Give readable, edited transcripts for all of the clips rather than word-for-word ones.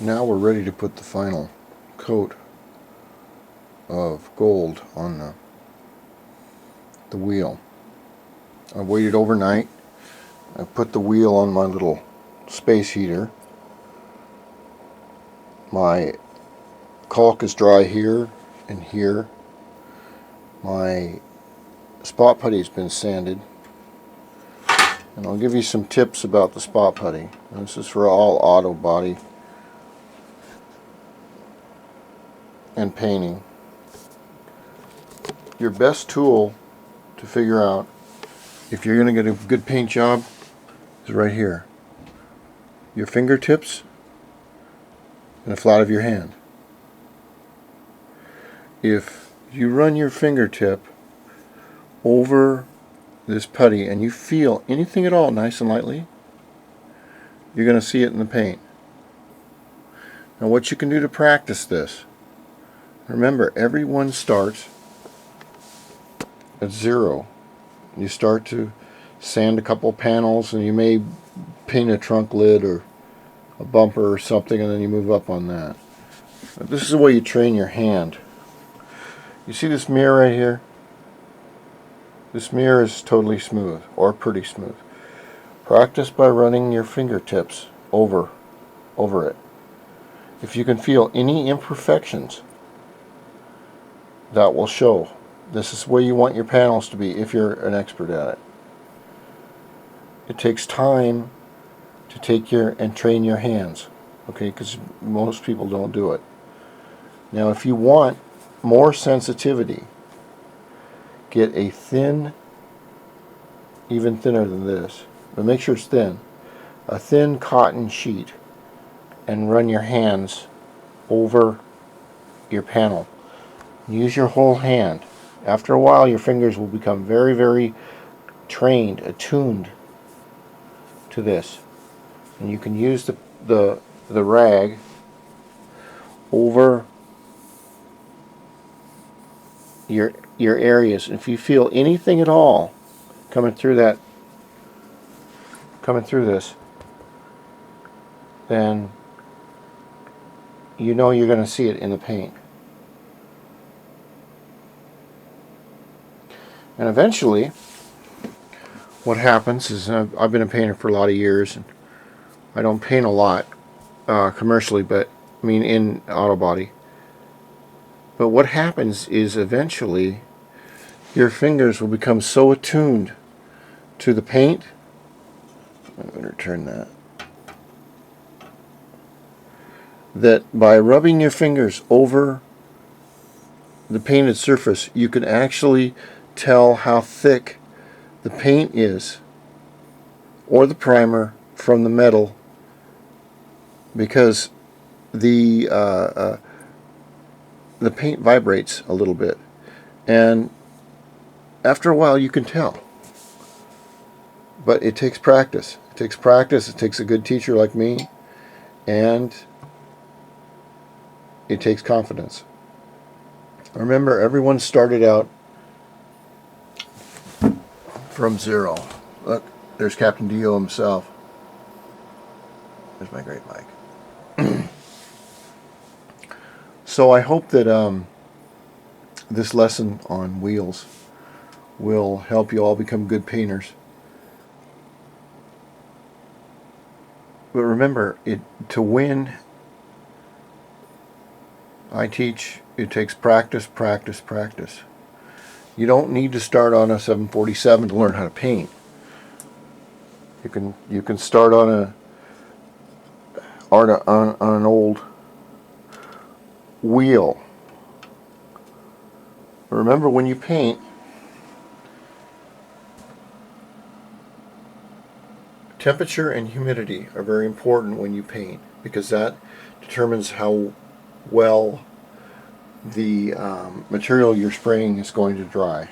Now we're ready to put the final coat of gold on the wheel. I waited overnight. I put the wheel on my little space heater. My caulk is dry here and here. My spot putty has been sanded. And I'll give you some tips about the spot putty. This is for all auto body and painting. Your best tool to figure out if you're going to get a good paint job is right here. Your fingertips and the flat of your hand. If you run your fingertip over this putty and you feel anything at all nice and lightly, you're going to see it in the paint. Now what you can do to practice this, remember everyone starts at 0. You start to sand a couple panels and you may paint a trunk lid or a bumper or something, and then you move up on that. But this is the way you train your hand. You see this mirror right here? This mirror is totally smooth, or pretty smooth. Practice by running your fingertips over it. If you can feel any imperfections, that will show. This is where you want your panels to be if you're an expert at it. It takes time to take and train your hands, okay, because most people don't do it. Now if you want more sensitivity, get a thin, even thinner than this, but make sure it's thin, a thin cotton sheet, and run your hands over your panel. Use your whole hand. After a while your fingers will become very, very trained, attuned to this. And you can use the rag over your areas. If you feel anything at all coming through this, then you know you're going to see it in the paint. And eventually, what happens is, I've been a painter for a lot of years, and I don't paint a lot commercially, but I mean in auto body. But what happens is eventually your fingers will become so attuned to the paint. I'm going to turn that by rubbing your fingers over the painted surface, you can actually tell how thick the paint is, or the primer, from the metal, because the paint vibrates a little bit, and after a while you can tell. But it takes practice. It takes practice. It takes a good teacher like me, and it takes confidence. Remember, everyone started out from 0. Look, there's Captain Dio himself. There's my great mic. So I hope that this lesson on wheels will help you all become good painters. But remember, to win, I teach, it takes practice, practice, practice. You don't need to start on a 747 to learn how to paint. You can start on an old wheel. Remember, when you paint, temperature and humidity are very important when you paint, because that determines how well the material you're spraying is going to dry.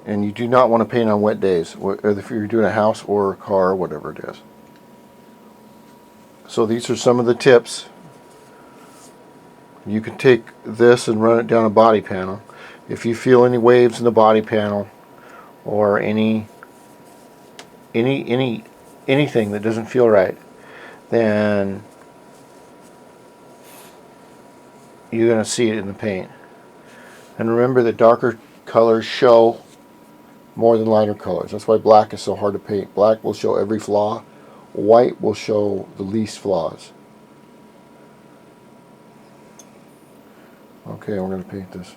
And you do not want to paint on wet days, if you're doing a house or a car or whatever it is. So these are some of the tips. You can take this and run it down a body panel. If you feel any waves in the body panel, or anything that doesn't feel right, then you're going to see it in the paint. And remember that darker colors show more than lighter colors. That's why black is so hard to paint. Black will show every flaw. White will show the least flaws. Okay, we're going to paint this.